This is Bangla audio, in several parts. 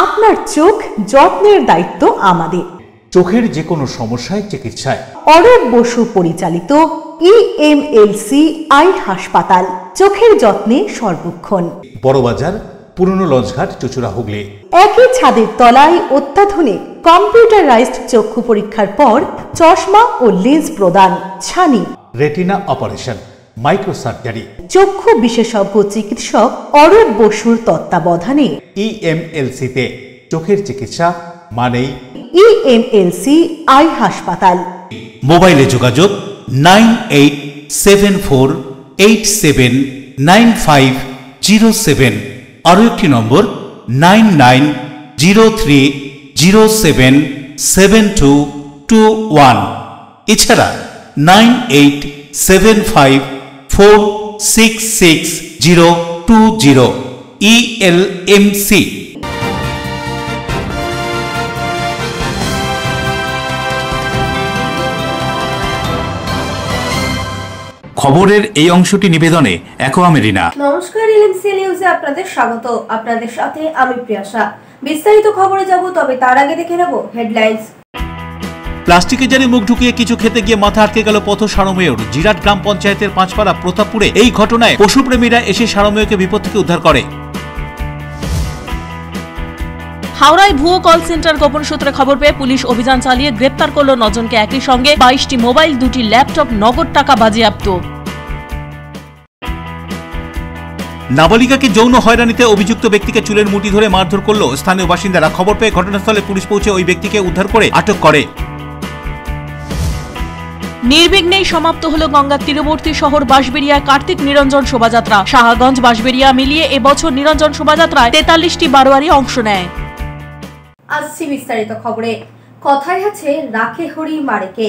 আপনার চোখ যত্নের দায়িত্ব আমাদের। চোখের যে কোনো সমস্যায় চিকিৎসায় অরূপ বসু পরিচালিত EMLC আই হাসপাতাল, চোখের যত্নে সর্বক্ষণ। বড়বাজার, পুরনো লঞ্চঘাট, চুচুড়া, হুগলি। একই ছাদের তলায় অত্যাধুনিক কম্পিউটারাইজড চক্ষু পরীক্ষার পর চশমা ও লেন্স প্রদান, ছানি, রেটিনা অপারেশন, মাইক্রোসার্জারি। চক্ষু বিশেষজ্ঞ চিকিৎসক অরূপ বসুর তত্ত্বাবধানে EMLC-তে চোখের চিকিৎসা মানেই EMLC আই হাসপাতাল। মোবাইলে যোগাযোগ 9874879507। আরও একটি নম্বর 9903077221। এছাড়া 9875466020 ELMC। খবরের এই অংশটি নিবেদনে অ্যাকোয়া মেরিনা। নমস্কার, এলএমসি নিউজে আপনাদের স্বাগত। আপনাদের সাথে আমি প্রিয়াশা। বিস্তারিত খবরে যাব, তবে তার আগে দেখে নেব হেডলাইন্স। প্লাস্টিকের জারে মুখ ঢুকিয়ে কিছু খেতে গিয়ে মাথা আটকে গেল পথ সারমেয়র। জিরাট গ্রাম পঞ্চায়েতের পাঁচপাড়া প্রতাপপুরে এই ঘটনায় পশুপ্রেমীরা এসে সারমেয়কে বিপদ থেকে উদ্ধার করে। হাওড়ায় ভুয়ো কল সেন্টার গোপন সূত্রে খবর পেয়ে পুলিশ অভিযান চালিয়ে গ্রেপ্তার করল 9 জনকে। একই সঙ্গে 22টি মোবাইল, 2টি ল্যাপটপ, নগদ টাকা বাজেয়াপ্ত। নাবালিকাকে যৌন হয়রানিতে অভিযুক্ত ব্যক্তিকে চুলের মুঠি ধরে মারধর করল স্থানীয় বাসিন্দারা। খবর পেয়ে ঘটনাস্থলে পুলিশ পৌঁছে ওই ব্যক্তিকে উদ্ধার করে আটক করে। নির্বিঘ্নেই সমাপ্ত হলো গঙ্গার তীরবর্তী শহর বাঁশবেড়িয়ায় কার্তিক নিরঞ্জন শোভাযাত্রা। শাহগঞ্জ বাঁশবেড়িয়া মিলিয়ে এবছর নিরঞ্জন শোভাযাত্রায় 43টি বারোয়ারি অংশ নেয়। আসছি বিস্তারিত খবরে। কথায় আছে, রাখে হরি মারেকে।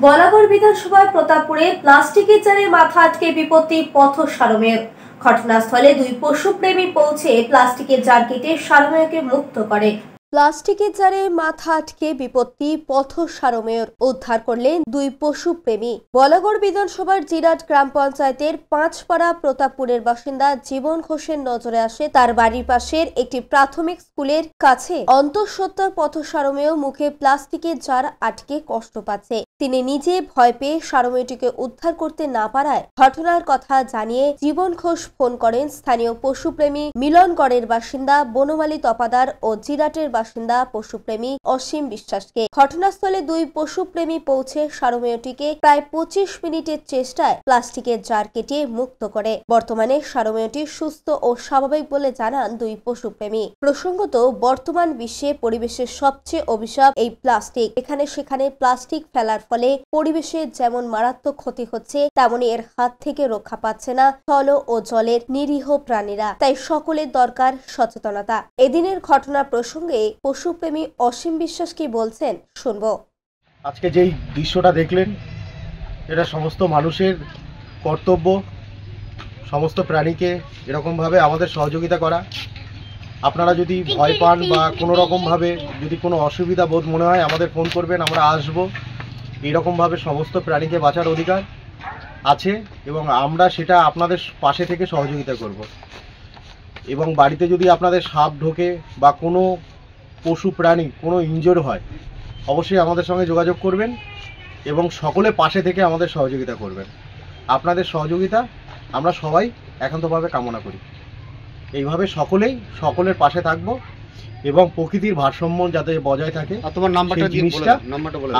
বলাগড় বিধানসভায় প্রতাপপুরে প্লাস্টিকের জারে মাথা আটকে বিপত্তি পথ সারমেয়। ঘটনাস্থলে দুই পশুপ্রেমী পৌঁছে প্লাস্টিকের জার কেটে সারমেয়কে মুক্ত করে। প্লাস্টিকের জারে মাথা আটকে বিপত্তি পথ সারমেয়র, উদ্ধার করলেন দুই পশুপ্রেমী। বলাগড় বিধানসভার জিরাট গ্রাম পঞ্চায়েতের পাঁচপাড়া প্রতাপপুরের বাসিন্দা জীবন ঘোষের নজরে আসে তার বাড়ির পাশের একটি প্রাথমিক স্কুলের কাছে অন্তঃসত্ত্বার পথ সারমেয় মুখে প্লাস্টিকের জার আটকে কষ্ট পাচ্ছে। তিনি নিজে ভয় পেয়ে সারমেয়টিকে উদ্ধার করতে না পারায় ঘটনার কথা জানিয়ে জীবন ঘোষ ফোন করেন স্থানীয় পশুপ্রেমী মিলনগড়ের বাসিন্দা বনমালী তপাদার ও জিরাটের বাসিন্দা পশুপ্রেমী অসীম বিশ্বাসকে। ঘটনাস্থলে দুই পশুপ্রেমী পৌঁছে সারমেয়টিকে প্রায় 25 মিনিটের চেষ্টায় প্লাস্টিকের জার কেটে মুক্ত করে। বর্তমানে সারমেয়টি সুস্থ ও স্বাভাবিক বলে জানান দুই পশুপ্রেমী। প্রসঙ্গত, বর্তমান বিশ্বে পরিবেশের সবচেয়ে অভিশাপ এই প্লাস্টিক। এখানে সেখানে প্লাস্টিক ফেলার ফলে পরিবেশের যেমন মারাত্মক ক্ষতি হচ্ছে, তেমনি এর হাত থেকে রক্ষা পাচ্ছে না স্থল ও জলের নিরীহ প্রাণীরা। তাই সকলের দরকার সচেতনতা। এদিনের ঘটনা প্রসঙ্গে পশুপ্রেমী অসীম বিশ্বাস কি বলছেন শুনবো। আজকে যেই দৃশ্যটা দেখলেন, এটা সমস্ত মানুষের কর্তব্য, সমস্ত প্রাণীকে এরকমভাবে আমাদের সহযোগিতা করা। আপনারা যদি ভয় পান বা কোনো রকমভাবে যদি কোনো অসুবিধা বোধ মনে হয়, আমাদের ফোন করবেন, আমরা আসবো। এইরকমভাবে সমস্ত প্রাণীকে বাঁচার অধিকার আছে এবং আমরা সেটা আপনাদের পাশে থেকে সহযোগিতা করব। এবং বাড়িতে যদি আপনাদের সাপ ঢোকে বা কোনো পশু প্রাণী কোনো ইনজোর হয়, অবশ্যই আমাদের সঙ্গে যোগাযোগ করবেন এবং সকলে পাশে থেকে আমাদের সহযোগিতা করবেন। আপনাদের সহযোগিতা আমরা সবাই একান্তভাবে কামনা করি। এইভাবে সকলের পাশে থাকবো এবং প্রকৃতির ভারসাম্য যাতে বজায় থাকে, তোমার নাম্বারটা জিনিসটা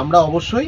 আমরা অবশ্যই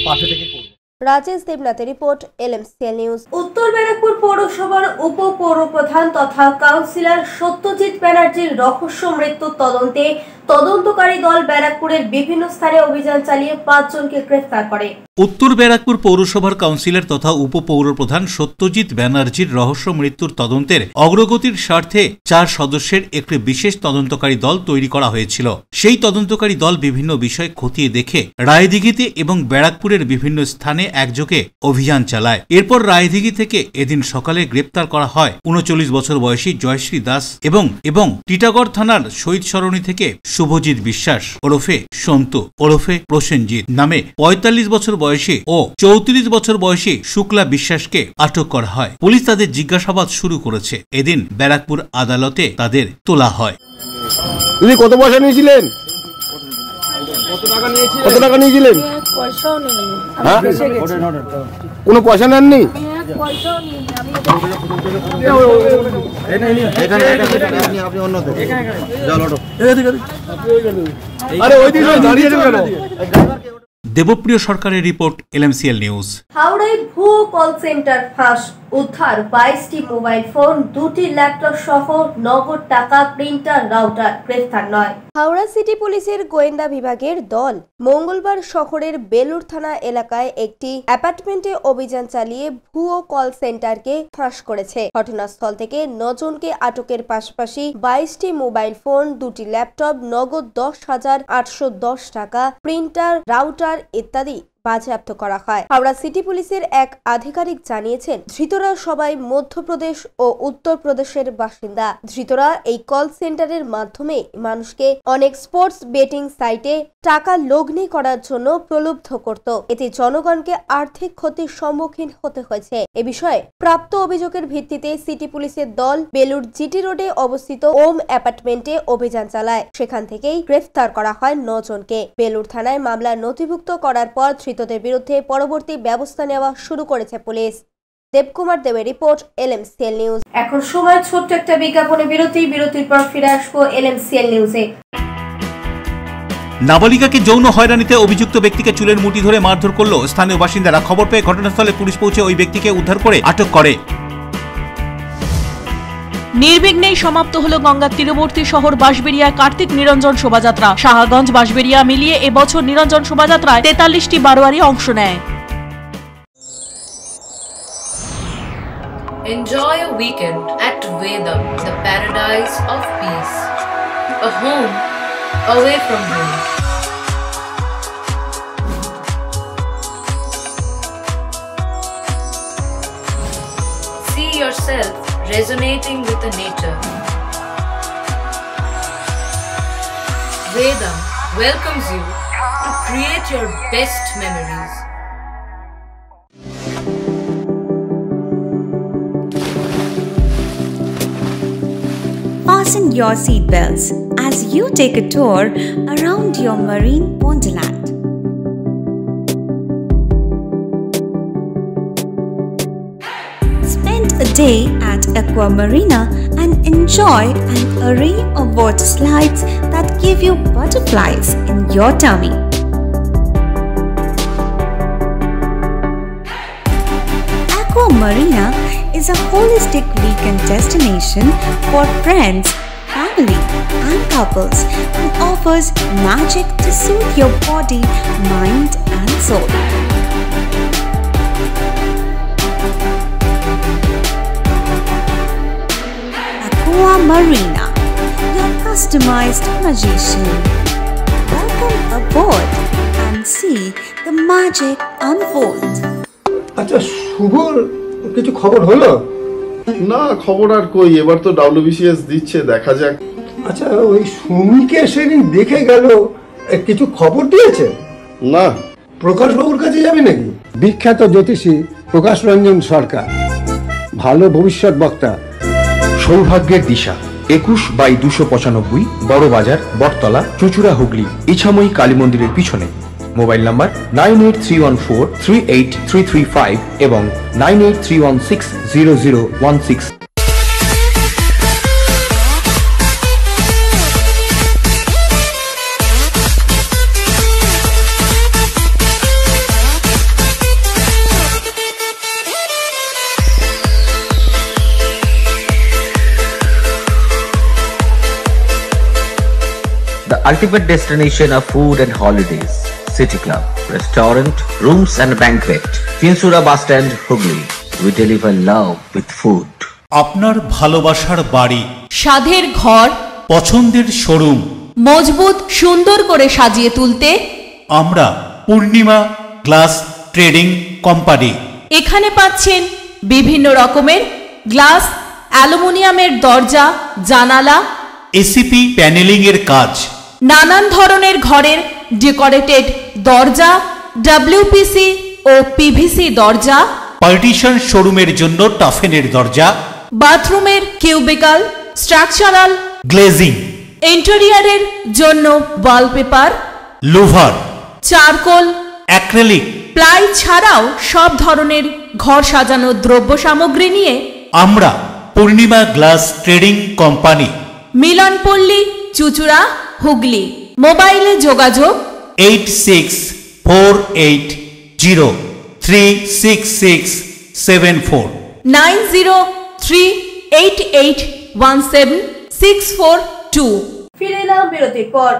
পাশে থেকে করব। রাজেশ দেবনাথের রিপোর্ট, এলএমসিএল নিউজ। উত্তর ব্যারাকপুর পৌরসভার উপ পৌরপ্রধান তথা কাউন্সিলর সত্যজিৎ ব্যানার্জির রহস্য মৃত্যু তদন্তে তদন্তকারী দল ব্যারাকপুরের বিভিন্ন স্থানে অভিযান চালিয়ে 5 জনকে গ্রেফতার করে। উত্তর ব্যারাকপুর পৌরসভার কাউন্সিলর তথা উপ পৌরপ্রধান সত্যজিৎ ব্যানার্জির রহস্য মৃত্যুর তদন্তের অগ্রগতির স্বার্থে 4 সদস্যের একটি বিশেষ তদন্তকারী দল তৈরি করা হয়েছিল। সেই তদন্তকারী দল বিভিন্ন বিষয় খতিয়ে দেখে রায়দিঘিতে এবং ব্যারাকপুরের বিভিন্ন স্থানে একযোগে অভিযান চালায়। এরপর রায়দিঘি থেকে এদিন সকালে গ্রেপ্তার করা হয় 39 বছর বয়সী জয়শ্রী দাস এবং টিটাগড় থানার শহীদ সরণি থেকে শুভজিৎ বিশ্বাস ওরফে সন্তু ওরফে প্রসেনজিৎ নামে 45 বছর বয়সী ও 34 বছর বয়সী শুক্লা বিশ্বাসকে আটক করা হয়। পুলিশ তাদের জিজ্ঞাসাবাদ শুরু করেছে। এদিন ব্যারাকপুর আদালতে তাদের তোলা হয়। দিদি কত পয়সা নিয়েছিলেন? কত টাকা নিয়েছিলেন? হ্যাঁ, কোনো পয়সা নেননি? দেবপ্রিয় সরকারের রিপোর্ট, LMCL নিউজ। হাওড়ায় ভুয়ো কল সেন্টার ফাঁস, উদ্ধার 22টি মোবাইল ফোন, 2টি ল্যাপটপ সহ নগদ টাকা, প্রিন্টার, রাউটার, গ্রেফতার নয়। হাওড়া সিটি পুলিশের গোয়েন্দা বিভাগের দল মঙ্গলবার শহরের বেলুর থানা এলাকায় একটি অ্যাপার্টমেন্টে অভিযান চালিয়ে ভুয়ো কল সেন্টারকে ফাঁস করেছে। ঘটনাস্থল থেকে 9 জনকে আটকের পাশাপাশি 22টি মোবাইল ফোন, 2টি ল্যাপটপ, নগদ 10,810 টাকা, প্রিন্টার, রাউটার ইত্যাদি বাজেয়াপ্ত করা হয়। হাওড়া সিটি পুলিশের এক আধিকারিক জানিয়েছেন, ধৃতরা সবাই মধ্যপ্রদেশ ও উত্তরপ্রদেশের বাসিন্দা। ধৃতরা এই কল সেন্টারের মাধ্যমে মানুষকে অনেক স্পোর্টস বেটিং সাইটে টাকা লগ্নি করার জন্য প্রলুব্ধ করত। এতে জনগণকে আর্থিক ক্ষতির সম্মুখীন হতে হয়েছে। এ বিষয়ে প্রাপ্ত অভিযোগের ভিত্তিতে সিটি পুলিশের দল বেলুর জিটি রোডে অবস্থিত ওম অ্যাপার্টমেন্টে অভিযান চালায়। সেখান থেকেই গ্রেফতার করা হয় 9 জনকে। বেলুর থানায় মামলা নথিভুক্ত করার পর ধৃতদের বিরুদ্ধে পরবর্তী ব্যবস্থা নেওয়া শুরু করেছে পুলিশ। দেবকুমার দেবের রিপোর্ট, LMCL নিউজ। এখন সময় ছোট্ট একটা বিজ্ঞাপনে বিরতির পর ফিরে আসবো LMCL নিউজে। নাবালিকাকে যৌন হয়রানিতে অভিযুক্ত ব্যক্তিকে চুলের মুঠি ধরে মারধর করল স্থানীয় বাসিন্দারা। খবর পেয়ে ঘটনাস্থলে পুলিশ পৌঁছে ওই ব্যক্তিকে উদ্ধার করে আটক করে। নির্বিঘ্নেই সমাপ্ত হলো গঙ্গার তীরবর্তী শহর বাঁশবেড়িয়ায় কার্তিক নিরঞ্জন শোভাযাত্রা। শাহগঞ্জ বাঁশবেড়িয়া মিলিয়ে এবছর নিরঞ্জন শোভাযাত্রায় 43টি বারোয়ারি অংশ নেয়। Enjoy a weekend at Vedam, the paradise of peace. A home away from home. See yourself resonating with the nature. Vedam welcomes you to create your best memories. Fasten your seatbelts as you take a tour around your marine wonderland. Spend a day at Aqua Marina and enjoy an array of water slides that give you butterflies in your tummy. Aqua Marina is a holistic weekend destination for friends, family, and couples and offers magic to soothe your body, mind, and soul. Aqua Marina, your customized magician. Welcome aboard and see the magic unfold. আচ্ছা, শুভর কিছু খবর হলো? না, খবর আর কই, এবার তো WBCS দিচ্ছে, দেখা যাক। আচ্ছা, ওই সুমিকে সেদিন দেখে গেল, কিছু খবর দিয়েছে? না। প্রকাশ বাবুর কাছে যাবে নাকি? বিখ্যাত জ্যোতিষী প্রকাশ রঞ্জন সরকার, ভালো ভবিষ্যৎ বক্তা। সৌভাগ্যের দিশা, 21/295 বড় বাজার, বটতলা, চুঁচুড়া, হুগলি, ইছাময়ী কালী মন্দিরের পিছনে। মোবাইল নাম্বার 9831438335 এবং 9831600016। The ultimate destination of food and holidays. City Club, restaurant, rooms and banquet. Chinsura Bus Stand, Hugli. We deliver love with food. আপনার ভালোবাসার বাড়ি, স্বাদের ঘর, পছন্দের শোরুম মজবুত সুন্দর করে সাজিয়ে তুলতে আমরা পূর্ণিমা গ্লাস ট্রেডিং কোম্পানি। এখানে পাচ্ছেন বিভিন্ন রকমের গ্লাস, অ্যালুমিনিয়ামের দরজা, জানালা, এসিপি প্যানেলিং এর কাজ, নানান ধরনের ঘরের ডেকোরেটেড দরজা, WPC ও PVC দরজা, পার্টিশন শোরুমের জন্য টাফেনের দরজা, বাথরুমের কিউবিকাল, স্ট্রাকচারাল গ্লেজিং, ইন্টেরিয়রের জন্য wallpaper, louvre, charcoal, acrylic, ply ছাড়াও সব ধরনের ঘর সাজানোর দ্রব্য সামগ্রী নিয়ে আমরা Purnima glass trading company, Milanpalli, Chuchura, Hooghly. মোবাইলে যোগাযোগ 8640366674, 9038817642। ফিরে এলাম বিরতির পর।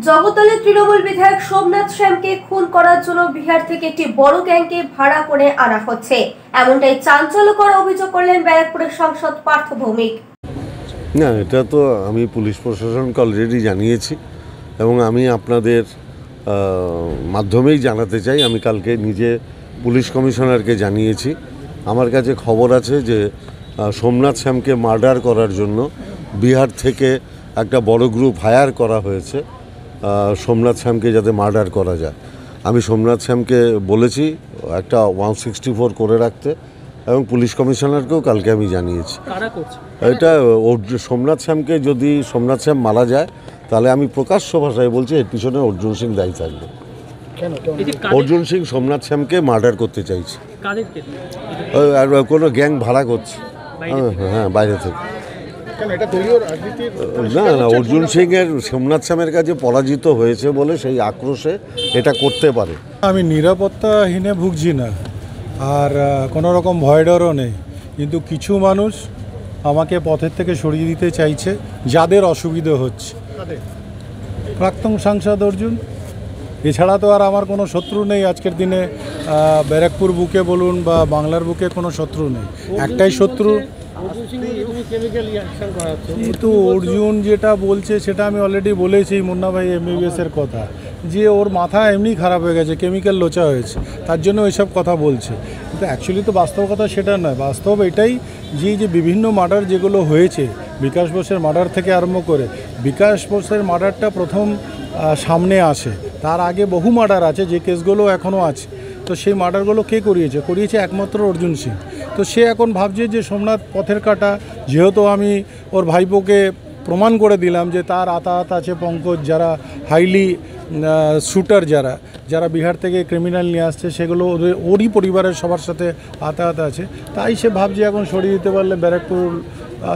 জগদ্দলের তৃণমূল বিধায়ক সোমনাথ শ্যামকে খুন করার জন্য বিহার থেকে একটি বড় গ্যাংকে ভাড়া করে আনা হচ্ছে, এমনটাই চাঞ্চল্যকর অভিযোগ করলেন ব্যারাকপুরের সাংসদ পার্থ ভৌমিক। না, এটা তো আমি পুলিশ প্রশাসনকে অলরেডি জানিয়েছি এবং আমি আপনাদের মাধ্যমেই জানাতে চাই। আমি কালকে নিজে পুলিশ কমিশনারকে জানিয়েছি। আমার কাছে খবর আছে যে সোমনাথ শ্যামকে মার্ডার করার জন্য বিহার থেকে একটা বড় গ্রুপ হায়ার করা হয়েছে সোমনাথ শ্যামকে যাতে মার্ডার করা যায়। আমি সোমনাথ শ্যামকে বলেছি একটা 164 করে রাখতে এবং পুলিশ কমিশনারকেও কালকে আমি জানিয়েছি। এটা সোমনাথ শ্যামকে যদি সোমনাথ শ্যাম মারা যায় তাহলে আমি প্রকাশ্য ভাষায় বলছি এর পিছনে অর্জুন সিং দায়ী থাকবে। অর্জুন সিং সোমনাথ শ্যামকে মার্ডার করতে চাইছে, কোনো গ্যাং ভাড়া করছে, হ্যাঁ বাইরে থেকে। না না, অর্জুন সিং এর সোমনাথ শ্যামের কাছে পরাজিত হয়েছে বলে সেই আক্রোশে এটা করতে পারে। আমি নিরাপত্তাহীনে ভুগছি না, আর কোনো রকম ভয় ডরও নেই, কিন্তু কিছু মানুষ আমাকে পথের থেকে সরিয়ে দিতে চাইছে যাদের অসুবিধা হচ্ছে। প্রাক্তন সাংসদ অর্জুন, এছাড়া তো আর আমার কোনো শত্রু নেই আজকের দিনে। ব্যারাকপুর বুকে বলুন বা বাংলার বুকে কোনো শত্রু নেই, একটাই শত্রু। কিন্তু অর্জুন যেটা বলছে সেটা আমি অলরেডি বলেছি মুন্না ভাই MBBS-এর কথা, যে ওর মাথা এমনি খারাপ হয়ে গেছে, কেমিক্যাল লোচা হয়েছে, তার জন্য এইসব কথা বলছে। কিন্তু অ্যাকচুয়ালি তো বাস্তব কথা সেটা নয়। বাস্তব এটাই যে বিভিন্ন মার্ডার যেগুলো হয়েছে, বিকাশ বোসের মার্ডার থেকে আরম্ভ করে, বিকাশ বোসের মার্ডারটা প্রথম সামনে আসে, তার আগে বহু মার্ডার আছে যে কেসগুলো এখনও আছে। তো সেই মার্ডারগুলো কে করিয়েছে একমাত্র অর্জুন সিং। তো সে এখন ভাবছে যে সোমনাথ পথের কাটা, যেহেতু আমি ওর ভাইপোকে প্রমাণ করে দিলাম যে তার আতাহাত আছে পঙ্কজ, যারা হাইলি শুটার, যারা বিহার থেকে ক্রিমিনাল নিয়ে আসছে, সেগুলো ওরই পরিবারের সবার সাথে আতাহাত আছে। তাই সে ভাবছে এখন সরিয়ে দিতে পারলে ব্যারাকপুর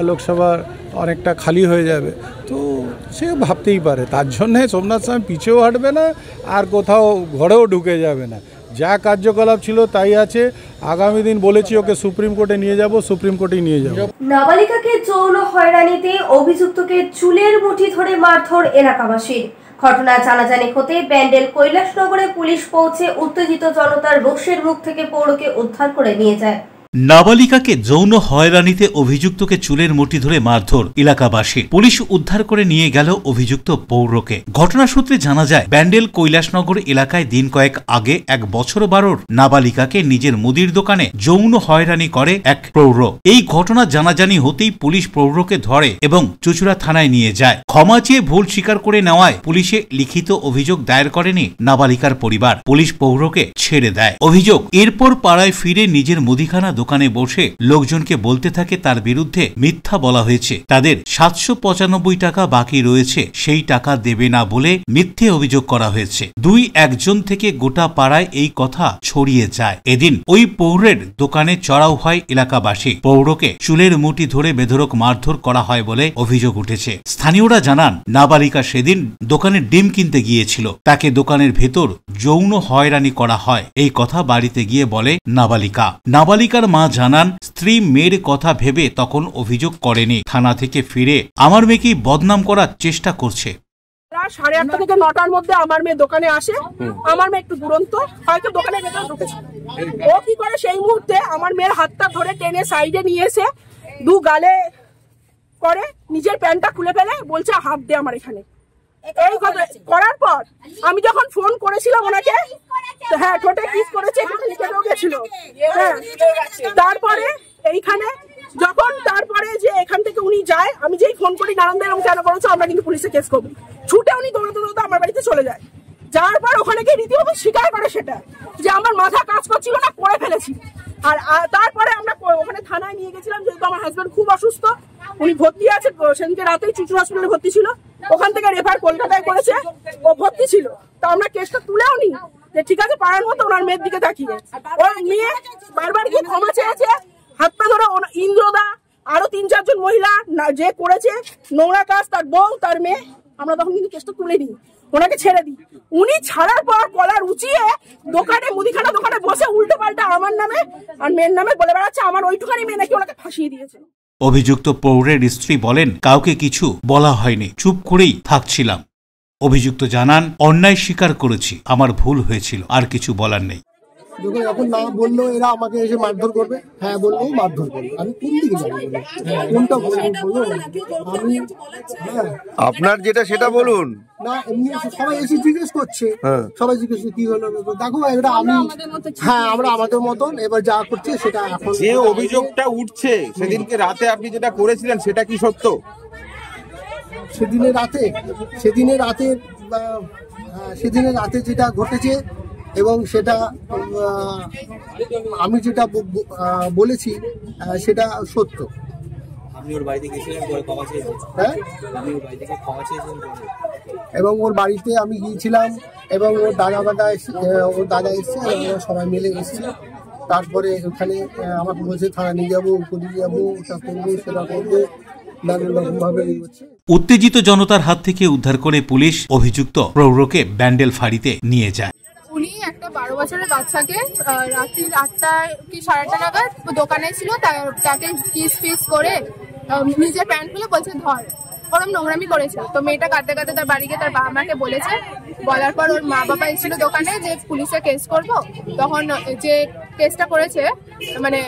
লোকসভার অনেকটা খালি হয়ে যাবে। তো সে ভাবতেই পারে, তার জন্যে সোমনাথ শ্যাম পিছেও হাঁটবে না আর কোথাও ঘরেও ঢুকে যাবে না। যা কার্যকলাপ ছিল তাই আছে। আগামী দিন বলেছি ওকে সুপ্রিম কোর্টে নিয়ে যাব, সুপ্রিম কোর্টেই নিয়ে যাব। নাবালিকাকে যৌন হয়রানিতে অভিযুক্তকে চুলের মুঠি ধরে মারধর এলাকাবাসীর। ঘটনা জানাজানি হতে ব্যান্ডেল কৈলাসনগরে পুলিশ পৌঁছে উত্তেজিত জনতার রোষের মুখ থেকে পৌরকে উদ্ধার করে নিয়ে যায়। নাবালিকাকে যৌন হয়রানিতে অভিযুক্তকে চুলের মুঠি ধরে মারধর এলাকাবাসী। পুলিশ উদ্ধার করে নিয়ে গেল অভিযুক্ত পৌরকে। ঘটনা সূত্রে জানা যায়, ব্যান্ডেল কৈলাসনগর এলাকায় দিন কয়েক আগে 1 বছর 12 নাবালিকাকে নিজের মুদির দোকানে যৌন হয়রানি করে এক পৌর। এই ঘটনা জানাজানি হতেই পুলিশ পৌরকে ধরে এবং চুচুড়া থানায় নিয়ে যায়। ক্ষমা চেয়ে ভুল স্বীকার করে নেওয়ায় পুলিশে লিখিত অভিযোগ দায়ের করেনি নাবালিকার পরিবার। পুলিশ পৌরকে ছেড়ে দেয়। অভিযোগ, এরপর পাড়ায় ফিরে নিজের মুদিখানা দোকানে বসে লোকজনকে বলতে থাকে তার বিরুদ্ধে মিথ্যা বলা হয়েছে, তাদের 795 টাকা বাকি রয়েছে, সেই টাকা দেবে না বলে মিথ্যে অভিযোগ করা হয়েছে। 2-1 জন থেকে গোটা পাড়ায় এই কথা ছড়িয়ে যায়। এদিন ওই পৌরের দোকানে চড়াও হয় এলাকাবাসী। পৌরকে চুলের মুঠি ধরে বেধড়ক মারধর করা হয় বলে অভিযোগ উঠেছে। স্থানীয়রা জানান, নাবালিকা সেদিন দোকানে ডিম কিনতে গিয়েছিল, তাকে দোকানের ভেতর যৌন হয়রানি করা হয়। এই কথা বাড়িতে গিয়ে বলে নাবালিকা। নাবালিকার মা জানান, স্ত্রী মেয়ের কথা ভেবে তখন অভিযোগ করেনি। থানা থেকে ফিরে আমার মেয়েকেই বদনাম করার চেষ্টা করছে। 8:30 থেকে 9টার মধ্যে আমার মেয়ে দোকানে আসে। আমার মেয়ে একটু দুরন্ত, হয়তো দোকানের ভেতরে ঢুকেছে। ও কি করে, সেই মুহূর্তে আমার মেয়ের হাতটা ধরে টেনে সাইডে নিয়ে এসে 2 গালে করে নিজের প্যান্টটা খুলে ফেলে, বলছে হাত দে আমার এখানে। এই কথা করার পর আমি যখন ফোন করেছিলাম ওনাকে, হ্যাঁ ঠোঁটে কিস করেছে, এখানে লিখেও গেছিল। হ্যাঁ, তারপরে এইখানে যখন তারপরে যে এখান থেকে উনি যায়, আমি যেই ফোন করি নারায়ণদের এবং কেন করেছো, আমরা কিন্তু পুলিশে কেস করবো। ছুটে উনি দৌড়াতে দৌড়াতে আমার বাড়িতে চলে যায়। যাওয়ার পর ওখানে গিয়ে রীতিমতো স্বীকার করে সেটা, যে আমার মাথা কাজ করছিল না, করে ফেলেছি। আর তারপরে আমরা ওখানে থানায় নিয়ে গেছিলাম, যেহেতু আমার হাজবেন্ড খুব অসুস্থ, উনি ভর্তি আছে, সেদিনকে রাতেই চুচুড়া হসপিটালে ভর্তি ছিল। ওখান থেকে রেফার কলকাতায় করেছে, ও ভর্তি ছিল। তো আমরা কেসটা তুলেও নি, যে ঠিক আছে পাড়ার মতো ওনার মেয়ের দিকে তাকিয়ে। ওর মেয়ে বারবার গিয়ে ক্ষমা চেয়েছে, হাত পা ধরে ইন্দ্রদা আরো 3-4 জন মহিলা যে করেছে নোংরা কাজ, তার বউ তার মেয়ে, আমরা তখন কিন্তু কেসটা তুলে নিই, ওনাকে ছেড়ে দিই। উনি ছাড়ার পর কলার উঁচিয়ে দোকানে, মুদিখানা দোকানে বসে উল্টো পাল্টা আমার নামে আর মেয়ের নামে বলে বেড়াচ্ছে আমার ওইটুখানি মেয়ে নাকি ওনাকে ফাঁসিয়ে দিয়েছে। অভিযুক্ত প্রৌঢ়ের স্ত্রী বলেন, কাউকে কিছু বলা হয়নি, চুপ করেই থাকছিলাম। অভিযুক্ত জানান, অন্যায় স্বীকার করেছি, আমার ভুল হয়েছিল, আর কিছু বলার নেই। যখন এখন না বললো এরা আমাকে এসে মারধর করবে, হ্যাঁ বললেও মারধর করবে, আমি কোন দিকে যাবো, কোনটা বলবো? আমি আপনার যেটা সেটা বলুন না, এমনি সবাই এসে জিজ্ঞেস করছে, সবাই জিজ্ঞেস কি হলো, দেখো এটা আমি, হ্যাঁ আমরা আমাদের মতন এবার যা করছে সেটা। এখন যে অভিযোগটা উঠছে সেদিনকে রাতে আপনি যেটা করেছিলেন সেটা কি সত্য? সেদিনের রাতে যেটা ঘটেছে এবং সেটা আমি যেটা বলেছি সেটা সত্য। এবং ওর বাড়িতে আমি গিয়েছিলাম এবং ওর দাদা এসছে, সবাই মিলে এসছে। তারপরে ওখানে আমাকে বলছে থানা নিয়ে যাবো, পুলিশ যাবো, ওটা করবো, সেটা করবো, নানান রকম ভাবে হচ্ছে। উত্তেজিত জনতার হাত থেকে উদ্ধার করে পুলিশ অভিযুক্ত প্রৌঢ়কে ব্যান্ডেল ফাঁড়িতে নিয়ে যায়। উনি একটা 12 বছরের বাচ্চাকে রাত্রি 8টা কি 8:30 নাগাদ দোকানে ছিল, তাকে কিস ফিস করে নিজের প্যান্ট খুলে বলছে ধর, ওরম নোংরামি করেছে। তো মেয়েটা কাঁদতে কাঁদতে তার বাড়ি গিয়ে তার বাবা মাকে বলেছে, বলার পর ওর মা বাবা এসেছিল দোকানে যে পুলিশে কেস করব। তখন যে কেসটা করেছে মানে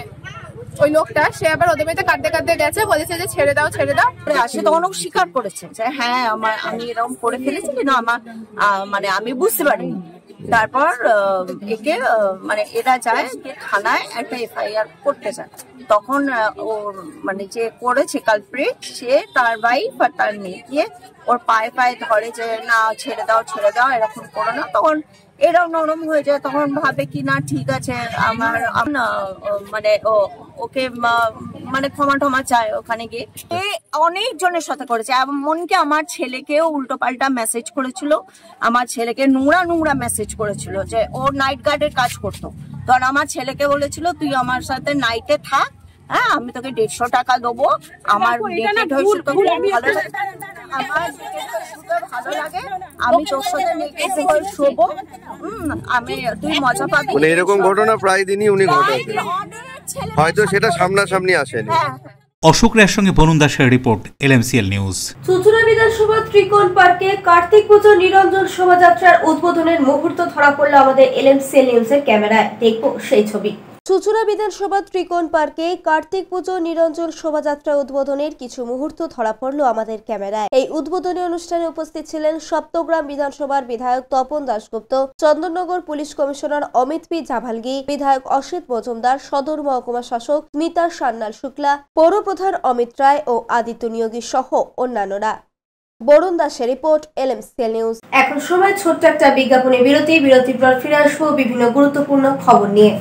ওই লোকটা, সে আবার ওদের মেয়েতে কাঁদতে কাঁদতে গেছে, বলেছে যে ছেড়ে দাও ছেড়ে দাও। আসে তখন ও স্বীকার করেছে যে হ্যাঁ আমি এরকম করে ফেলেছি, কিন্তু আমার মানে আমি বুঝতে পারিনি। তারপর একে মানে এরা যায় যে থানায় একটা FIR করতে যায়। তখন ওর মানে যে করেছে কালপ্রিট, সে তার ওয়াইফ আর তার মেয়ে গিয়ে ওর পায়ে ধরে যে না ছেড়ে দাও এরকম করো না। তখন এরাও নরম হয়ে যায়, তখন ভাবে কি না ঠিক আছে আমার মানে ওকে মানে ক্ষমা চায়। ওখানে গিয়ে অনেক জনের সাথে করেছে, এমনকি আমার ছেলেকেও উল্টো পাল্টা মেসেজ করেছিল, আমার ছেলেকে নোংরা মেসেজ করেছিল যে ওর নাইট গার্ডের কাজ করতো। তখন আমার ছেলেকে বলেছিল তুই আমার সাথে নাইটে থাক, হ্যাঁ আমি তোকে 150 টাকা দেবো, আমার নেকেট হয়েছিল তো ভালো লাগে, আমি তোর সাথে নেকেট হয়ে শোবো, আমি তুই মজা পাবি। মানে এরকম ঘটনা প্রায় দিনই উনি ঘটাতেন, হয়তো সেটা সামনাসামনি আসেনি। অশোক রায়ের সঙ্গে বরুণ দাসের রিপোর্ট, LMCL নিউজ। চুঁচুড়া বিধানসভা ত্রিকোণ পার্কে কার্তিক পুজো নিরঞ্জন শোভাযাত্রার উদ্বোধনের মুহূর্ত ধরা পড়লো আমাদের LMCL নিউজের ক্যামেরায়। দেখবো সেই ছবি। চুঁচুড়া বিধানসভা ত্রিকোণ পার্কে কার্তিক পুজো নিরঞ্জন শোভাযাত্রা উদ্বোধনের কিছু মুহূর্ত ধরা পড়ল আমাদের ক্যামেরায়। এই উদ্বোধনী অনুষ্ঠানে উপস্থিত ছিলেন সপ্তগ্রাম বিধানসভার বিধায়ক Tapan Dasgupta, Chandannagar police commissioner Amit P Javalgi, বিধায়ক অসিত মজুমদার, সদর মহকুমা শাসক স্মিতা সান্যাল শুক্লা, পৌরপ্রধান অমিত রায় ও আদিত্য নিয়োগী সহ অন্যান্যরা। বরুণ দাসের রিপোর্ট, LMCL নিউজ। এখন সময় ছোট্ট একটা বিজ্ঞাপনী বিরতির পর ফিরে আসবো বিভিন্ন গুরুত্বপূর্ণ খবর নিয়ে।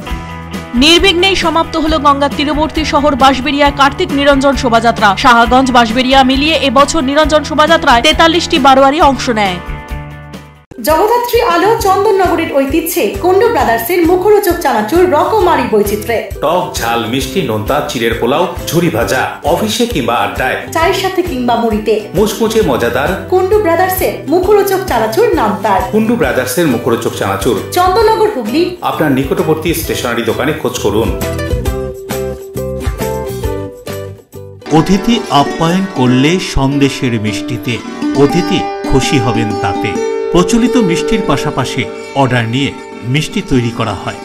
নির্বিঘ্নেই সমাপ্ত হলো গঙ্গার তীরবর্তী শহর বাঁশবেড়িয়া কার্তিক নিরঞ্জন শোভাযাত্রা। শাহগঞ্জ বাঁশবেড়িয়া মিলিয়ে এবছর নিরঞ্জন শোভাযাত্রায় 43টি বারোয়ারি অংশ নেয়। জগদ্ধাত্রী আলো চন্দননগরের ঐতিহ্যে কুন্ডু ব্রাদার্সের মুখরোচক চানাচুর রকমারি বৈচিত্র্যে, টক ঝাল মিষ্টি নোনতা চিড়ের পোলাও ঝুরি ভাজা, অফিসে কিংবা আড্ডায়, চায়ের সাথে কিংবা মুড়িতে মুচমুচে মজাদার কুন্ডু ব্রাদার্সের মুখরোচক চানাচুর নাম তার। কুন্ডু ব্রাদার্সের মুখরোচক চানাচুর চন্দননগর হুগলি আপনার নিকটবর্তী স্টেশনারি দোকানে খোঁজ করুন। অতিথি আপ্যায়ন করলে সন্দেশের মিষ্টিতে অতিথি খুশি হবেন তাতে। প্রচলিত মিষ্টির পাশাপাশি অর্ডার নিয়ে মিষ্টি তৈরি করা হয়।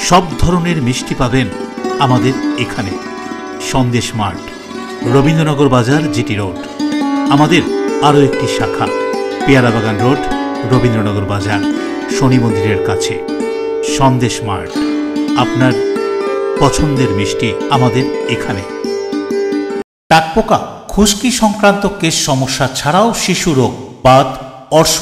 সব ধরনের মিষ্টি পাবেন আমাদের এখানে। সন্দেশ মার্ট, রবীন্দ্রনগর বাজার, GT রোড। আমাদের আরও একটি শাখা পেয়ারাবাগান রোড, রবীন্দ্রনগর বাজার, শনি মন্দিরের কাছে। সন্দেশ মার্ট, আপনার পছন্দের মিষ্টি আমাদের এখানে। টাকপোকা, খুশকি সংক্রান্ত কেশ সমস্যা ছাড়াও শিশু রোগ, বাত, অর্শ,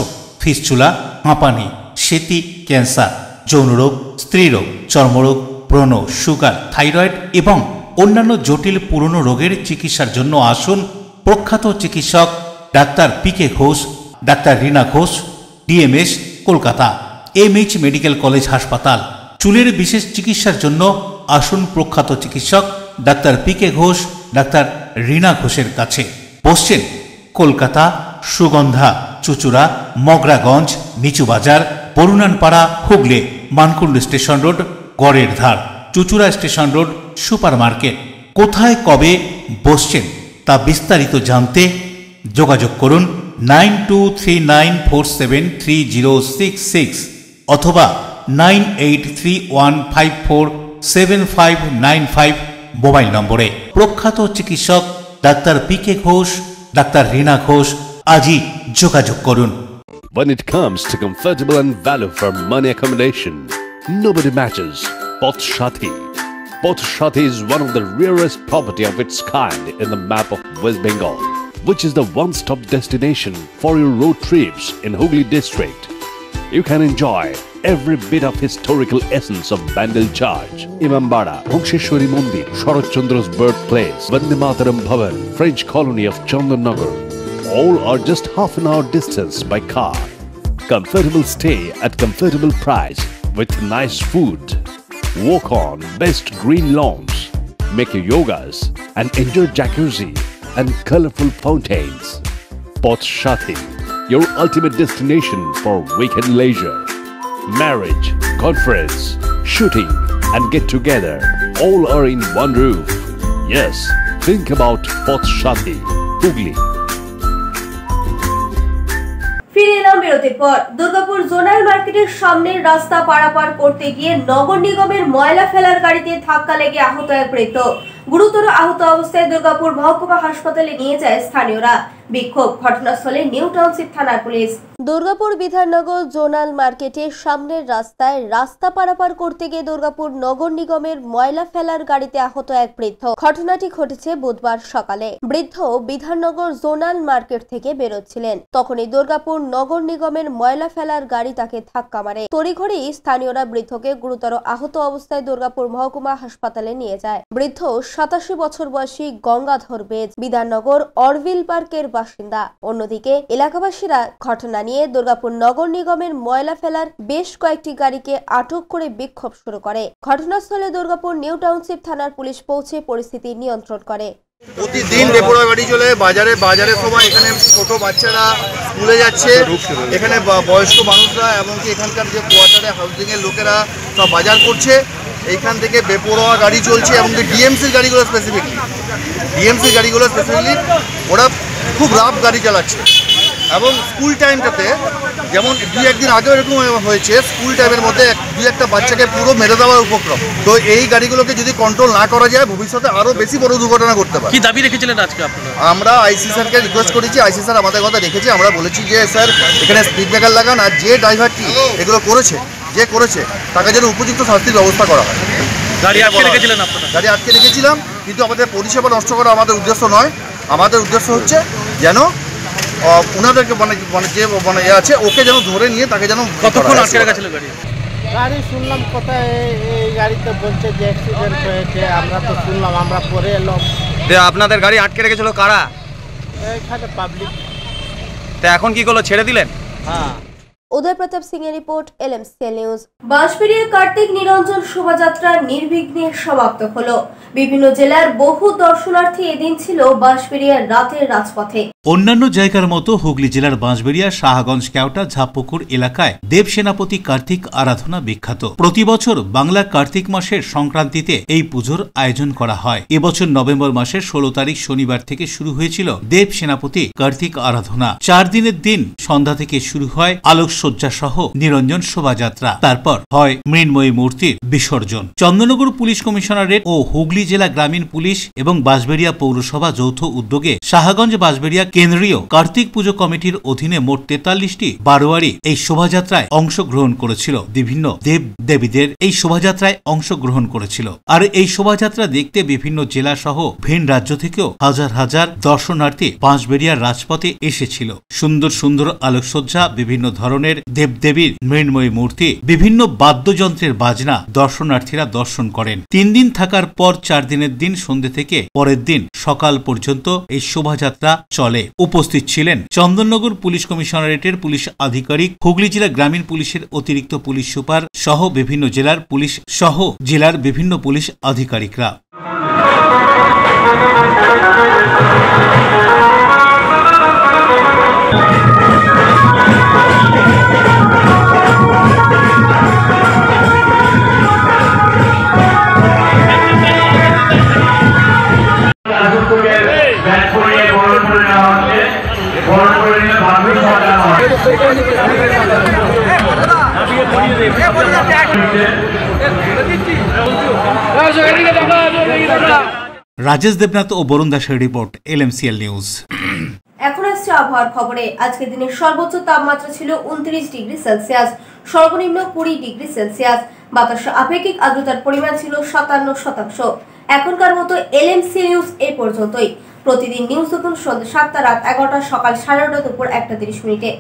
ফিস্চুলা, হাঁপানি, সেতি, ক্যান্সার, যৌনরোগ, স্ত্রীরোগ, চর্মরোগ, ব্রণ, সুগার, থাইরয়েড এবং অন্যান্য জটিল পুরনো রোগের চিকিৎসার জন্য আসুন প্রখ্যাত চিকিৎসক doctor PK Ghosh, doctor Rina Ghosh, DMS, Kolkata, MH medical college হাসপাতাল। চুলের বিশেষ চিকিৎসার জন্য আসুন প্রখ্যাত চিকিৎসক doctor PK Ghosh, doctor Rina ঘোষের কাছে। বসছেন কলকাতা, সুগন্ধা, চুচুড়া, মগরাগঞ্জ, নিচু বাজার, বরুণানপাড়া, হুগলি, মানকুণ্ড স্টেশন রোড, গড়ের ধার, Chuchura station road, super market. কোথায় কবে বসছেন তা বিস্তারিত জানতে যোগাযোগ করুন 9239473066 অথবা 9831547595 মোবাইল নম্বরে। প্রখ্যাত চিকিৎসক doctor PK Ghosh, doctor Rina Ghosh, আজই যোগাযোগ করুন। When it comes to comfortable and value for money accommodation, nobody matches Poth Shati. Poth Shati is one of the rarest property of its kind in the map of West Bengal, which is the one-stop destination for your road trips in Hooghly district. You can enjoy every bit of historical essence of Bandel Church, Imambara, Bhongsheshwari Mandir, Sharat Chandra's birthplace, Vande Mataram Bhavan, French colony of Chandannagar. All are just half an hour distance by car. Comfortable stay at comfortable price with nice food. Walk on best green lawns, make your yogas and enjoy jacuzzi and colorful fountains. Poth Shati, your ultimate destination for weekend leisure. Marriage, conference, shooting and get together all are in one roof. Yes, think about Poth Shati, Hooghly. ফিরে এলাম বিরতির পর। দুর্গাপুর জোনাল মার্কেটের সামনের রাস্তা পারাপার করতে গিয়ে নগর নিগমের ময়লা ফেলার গাড়িতে ধাক্কা লেগে আহত এক বৃদ্ধ। গুরুতর আহত অবস্থায় দুর্গাপুর মহকুমা হাসপাতালে নিয়ে যায় স্থানীয়রা। বিক্ষোভ, ঘটনাস্থলে নিউ টাউনশিপ থানার পুলিশ। দুর্গাপুর বিধাননগর জোনাল মার্কেটের সামনের রাস্তায় রাস্তা পারাপার করতে গিয়ে দুর্গাপুর নগর নিগমের ময়লা ফেলার গাড়িতে আহত এক বৃদ্ধ। ঘটনাটি ঘটেছে বুধবার সকালে। বৃদ্ধ বিধাননগর জোনাল মার্কেট থেকে বেরোচ্ছিলেন, তখনই দুর্গাপুর নগর নিগমের ময়লা ফেলার গাড়ি তাকে ধাক্কা মারে। তড়িঘড়ি স্থানীয়রা বৃদ্ধকে গুরুতর আহত অবস্থায় দুর্গাপুর মহকুমা হাসপাতালে নিয়ে যায়। বৃদ্ধ 87 বছর বয়সী গঙ্গাধর বেজ, বিধাননগর অরভিল পার্কের বাসিন্দা। অন্যদিকে এলাকাবাসীরা ঘটনা নিয়ে দুর্গাপুর নগর নিগমের ময়লা ফেলার বেশ কয়েকটি গাড়িকে আটক করে বিক্ষোভ শুরু করে। ঘটনাস্থলে দুর্গাপুর নিউ টাউনশিপ থানার পুলিশ পৌঁছে পরিস্থিতি নিয়ন্ত্রণ করে। প্রতিদিন বেপরোয়া গাড়ি চলে বাজারের সময়। এখানে ছোট বাচ্চারা স্কুলে যাচ্ছে, এখানে বয়স্ক মানুষরা এমনকি এখানকার যে কোয়ার্টারে হাউজিং এর লোকেরা সব বাজার করছে। এইখান থেকে বেপরোয়া গাড়ি চলছে, এমনকি ডিএমসির গাড়িগুলো স্পেসিফিকলি ওরা খুব রাফ গাড়ি চালাচ্ছে। এবং স্কুল টাইমটাতে যেমন 2-1 দিন আগেও এরকম হয়েছে, স্কুল টাইমের মধ্যে 2-1টা বাচ্চাকে পুরো মেরে দেওয়ার উপক্রম। তো এই গাড়িগুলোকে যদি কন্ট্রোল না করা যায় ভবিষ্যতে আরও বেশি বড় দুর্ঘটনা করতে পারে। কি দাবি রেখেছিলেন আজকে আপনারা? আমরা আইসি স্যারকে রিকোয়েস্ট করেছি, আইসি স্যার আমাদের কথা রেখেছে। আমরা বলেছি যে স্যার এখানে স্পিড ব্রেকার লাগান, আর যে ড্রাইভারটি এগুলো করেছে তাকে যেন উপযুক্ত শাস্তির ব্যবস্থা করা হয়। গাড়ি আটকে রেখেছিলেন আপনারা? গাড়ি আটকে রেখেছিলাম, কিন্তু আমাদের পরিষেবা নষ্ট করা আমাদের উদ্দেশ্য নয়। আমাদের উদ্দেশ্য হচ্ছে যেন ওনাদেরকে যে আছে ওকে যেন ধরে নিয়ে তাকে যেন। কতক্ষণ আটকে রেখেছিল গাড়ি? গাড়ি শুনলাম কোথায় এই গাড়িতে বলছে যে অ্যাক্সিডেন্ট হয়েছে, আমরা তো শুনলাম, আমরা পরে এলাম। আপনাদের গাড়ি আটকে রেখেছিল কারা? এখানে পাবলিক। তো এখন কি করলো, ছেড়ে দিলেন? হ্যাঁ। উদয় প্রতাপ সিং এর report, LMC news. Bansberia Kartik নিরঞ্জন শোভাযাত্রা নির্বিঘ্নে সমাপ্ত হলো। বিভিন্ন জেলার বহু দর্শনার্থী এদিন ছিল বাঁশবেড়িয়ার রাতের রাজপথে। অন্যান্য জায়গার মতো হুগলি জেলার বাঁশবেড়িয়া, শাহগঞ্জ, কেওটা, ঝাপপুকুর এলাকায় দেব সেনাপতি কার্তিক আরাধনা বিখ্যাত। প্রতি বছর বাংলা কার্তিক মাসের সংক্রান্তিতে এই পুজোর আয়োজন করা হয়। এবছর নভেম্বর মাসের 16 তারিখ শনিবার থেকে শুরু হয়েছিল দেব সেনাপতি কার্তিক আরাধনা। 4 দিনের দিন সন্ধ্যা থেকে শুরু হয় আলোকসজ্জা সহ নিরঞ্জন শোভাযাত্রা, তারপর হয় মৃন্ময়ী মূর্তির বিসর্জন। চন্দননগর পুলিশ কমিশনারেট ও হুগলি জেলা গ্রামীণ পুলিশ এবং বাঁশবেড়িয়া পৌরসভা যৌথ উদ্যোগে শাহগঞ্জ বাঁশবেড়িয়া কেন্দ্রীয় কার্তিক পুজো কমিটির অধীনে মোট 43টি বারোয়ারি এই শোভাযাত্রায় অংশগ্রহণ করেছিল। বিভিন্ন দেব দেবীদের এই শোভাযাত্রায় অংশগ্রহণ করেছিল। আর এই শোভাযাত্রা দেখতে বিভিন্ন জেলা সহ ভিন রাজ্য থেকেও হাজার হাজার দর্শনার্থী বাঁশবেড়িয়ার রাজপথে এসেছিল। সুন্দর সুন্দর আলোকসজ্জা, বিভিন্ন ধরনের ধরনের দেবদেবীর মৃন্ময়ী মূর্তি, বিভিন্ন বাদ্যযন্ত্রের বাজনা দর্শনার্থীরা দর্শন করেন। 3 দিন থাকার পর 4 দিনের দিন সন্ধ্যে থেকে পরের দিন সকাল পর্যন্ত এই শোভাযাত্রা চলে। উপস্থিত ছিলেন চন্দননগর পুলিশ কমিশনারেটের পুলিশ আধিকারিক, হুগলি জেলা গ্রামীণ পুলিশের অতিরিক্ত পুলিশ সুপার সহ বিভিন্ন জেলার বিভিন্ন পুলিশ আধিকারিকরা। রাজেশ দেবনাথ ও বরুণ দাসের রিপোর্ট, LMCL নিউজ। এখন আসছে আবহাওয়ার খবরে। আজকের দিনের সর্বোচ্চ তাপমাত্রা ছিল 29 ডিগ্রি সেলসিয়াস, সর্বনিম্ন 20 ডিগ্রি সেলসিয়াস। বাতাসে আপেক্ষিক আর্দ্রতার পরিমাণ ছিল 57%। এখনকার মতো LMC নিউজ এই পর্যন্তই। প্রতিদিন নিউজ নতুন সন্ধ্যা 7টা, রাত 11টা, সকাল 9:30, দুপুর 1টা 30 মিনিটে।